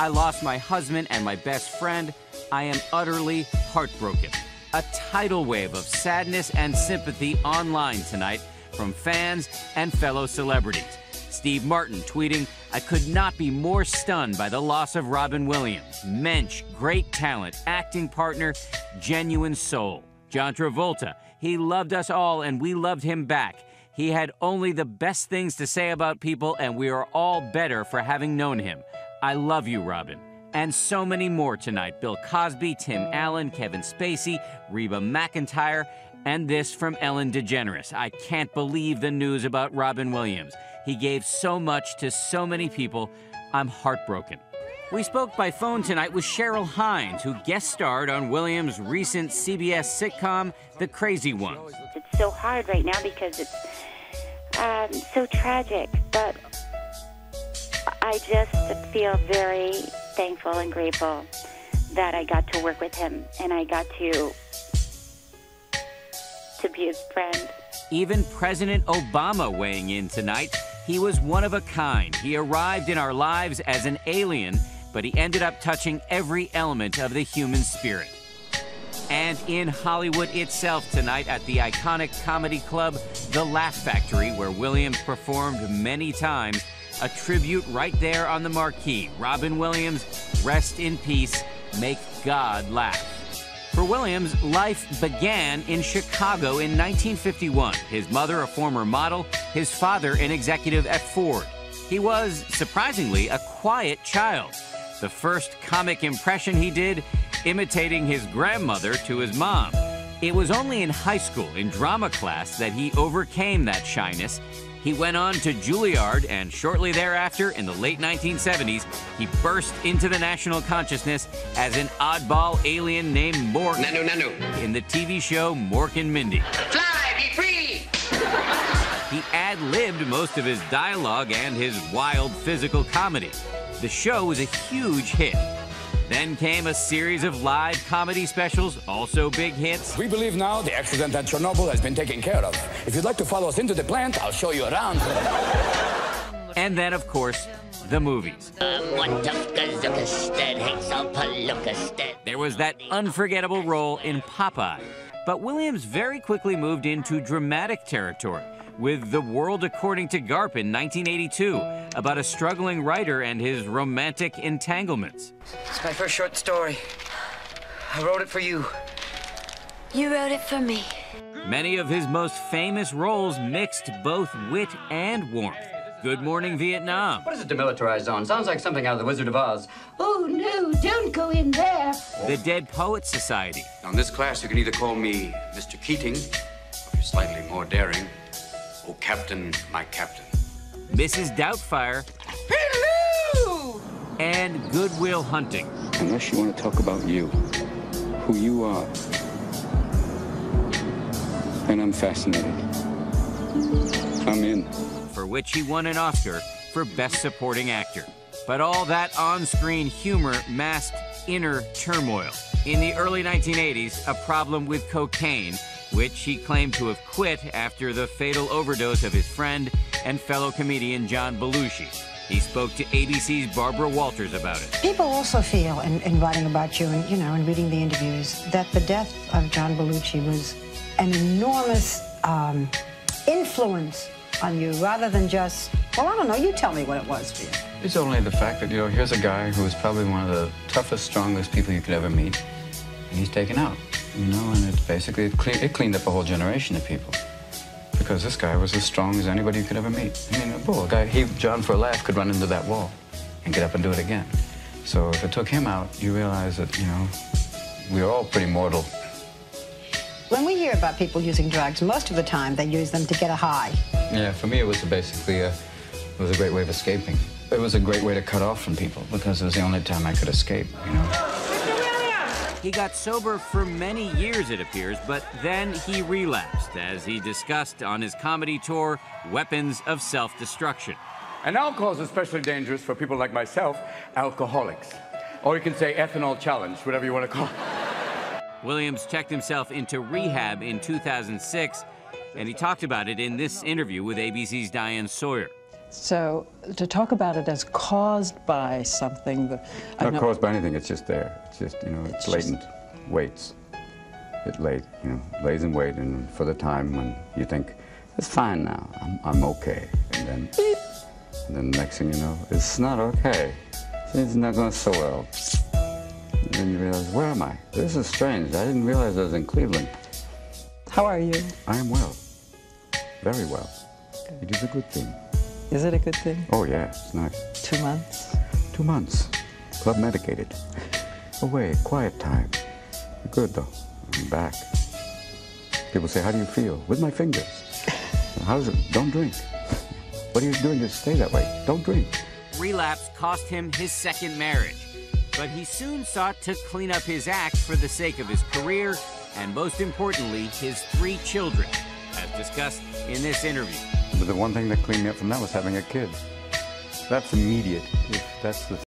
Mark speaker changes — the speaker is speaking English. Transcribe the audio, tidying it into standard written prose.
Speaker 1: I lost my husband and my best friend. I am utterly heartbroken. A tidal wave of sadness and sympathy online tonight from fans and fellow celebrities. Steve Martin tweeting, "I could not be more stunned by the loss of Robin Williams. Mensch, great talent, acting partner, genuine soul." John Travolta, "He loved us all and we loved him back. He had only the best things to say about people and we are all better for having known him. I love you, Robin." And so many more tonight. Bill Cosby, Tim Allen, Kevin Spacey, Reba McEntire, and this from Ellen DeGeneres. "I can't believe the news about Robin Williams. He gave so much to so many people. I'm heartbroken." We spoke by phone tonight with Cheryl Hines, who guest starred on Williams' recent CBS sitcom, The Crazy Ones.
Speaker 2: It's so hard right now because it's so tragic, but I just feel very thankful and grateful that I got to work with him and I got to be his friend.
Speaker 1: Even President Obama weighing in tonight. He was one of a kind. He arrived in our lives as an alien, but he ended up touching every element of the human spirit. And in Hollywood itself tonight at the iconic comedy club, The Laugh Factory, where Williams performed many times, a tribute right there on the marquee. Robin Williams, rest in peace, make God laugh. For Williams, life began in Chicago in 1951. His mother, a former model, his father, an executive at Ford. He was, surprisingly, a quiet child. The first comic impression he did, imitating his grandmother to his mom. It was only in high school, in drama class, that he overcame that shyness. He went on to Juilliard, and shortly thereafter, in the late 1970s, he burst into the national consciousness as an oddball alien named Mork in the TV show Mork and Mindy.
Speaker 3: Fly, be free!
Speaker 1: He ad-libbed most of his dialogue and his wild physical comedy. The show was a huge hit. Then came a series of live comedy specials, also big hits.
Speaker 4: We believe now the accident at Chernobyl has been taken care of. If you'd like to follow us into the plant, I'll show you around.
Speaker 1: And then, of course, the movies. There was that unforgettable role in Popeye. But Williams very quickly moved into dramatic territory with The World According to Garp in 1982, about a struggling writer and his romantic entanglements.
Speaker 5: It's my first short story. I wrote it for you.
Speaker 6: You wrote it for me.
Speaker 1: Many of his most famous roles mixed both wit and warmth. Good Morning Vietnam.
Speaker 7: What is a demilitarized zone? Sounds like something out of The Wizard of Oz.
Speaker 6: Oh, no, don't go in there.
Speaker 1: The Dead Poets Society.
Speaker 8: Now, in this class, you can either call me Mr. Keating, or if you're slightly more daring, oh, Captain, my Captain.
Speaker 1: Mrs. Doubtfire.
Speaker 5: Hello!
Speaker 1: And Good Will Hunting.
Speaker 9: Unless you want to talk about you, who you are, then I'm fascinated. I'm in.
Speaker 1: For which he won an Oscar for Best Supporting Actor. But all that on-screen humor masked inner turmoil. In the early 1980s, a problem with cocaine, which he claimed to have quit after the fatal overdose of his friend and fellow comedian John Belushi. He spoke to ABC's Barbara Walters about it.
Speaker 10: People also feel, in writing about you and, and reading the interviews, that the death of John Belushi was an enormous influence on you, rather than just, well, I don't know, you tell me what it was for you.
Speaker 9: It's only the fact that, here's a guy who was probably one of the toughest, strongest people you could ever meet, and he's taken out, and it basically, it cleaned up a whole generation of people. Because this guy was as strong as anybody you could ever meet. I mean, a bull, a guy, John, for a laugh, could run into that wall and get up and do it again. So if it took him out, you realize that, we're all pretty mortal.
Speaker 10: When we hear about people using drugs, most of the time they use them to get a high.
Speaker 9: Yeah, for me it was basically it was a great way of escaping. It was a great way to cut off from people because it was the only time I could escape,
Speaker 1: He got sober for many years, it appears, but then he relapsed, as he discussed on his comedy tour, Weapons of Self-Destruction.
Speaker 4: And alcohol is especially dangerous for people like myself, alcoholics. Or you can say ethanol challenge, whatever you want to call it.
Speaker 1: Williams checked himself into rehab in 2006, and he talked about it in this interview with ABC's Diane Sawyer.
Speaker 11: So to talk about it as caused by something that...
Speaker 9: Not caused by anything, it's just there. It's just, you know, it's latent, waits. It lays in wait, and for the time when you think, it's fine now, I'm okay. And then, beep. And then the next thing you know, it's not okay. It's not going so well. And then you realize, where am I? This is strange. I didn't realize I was in Cleveland.
Speaker 11: How are you?
Speaker 9: I am well. Very well. Good. It is a good thing.
Speaker 11: Is it a good thing?
Speaker 9: Oh, yeah, it's nice.
Speaker 11: 2 months?
Speaker 9: 2 months. Club medicated. Away, quiet time. Good, though. I'm back. People say, how do you feel? With my fingers. How does it? Don't drink. What are you doing to stay that way? Don't drink.
Speaker 1: Relapse cost him his second marriage, but he soon sought to clean up his act for the sake of his career and, most importantly, his 3 children, as discussed in this interview.
Speaker 9: But the one thing that cleaned me up from that was having a kid. That's immediate. That's the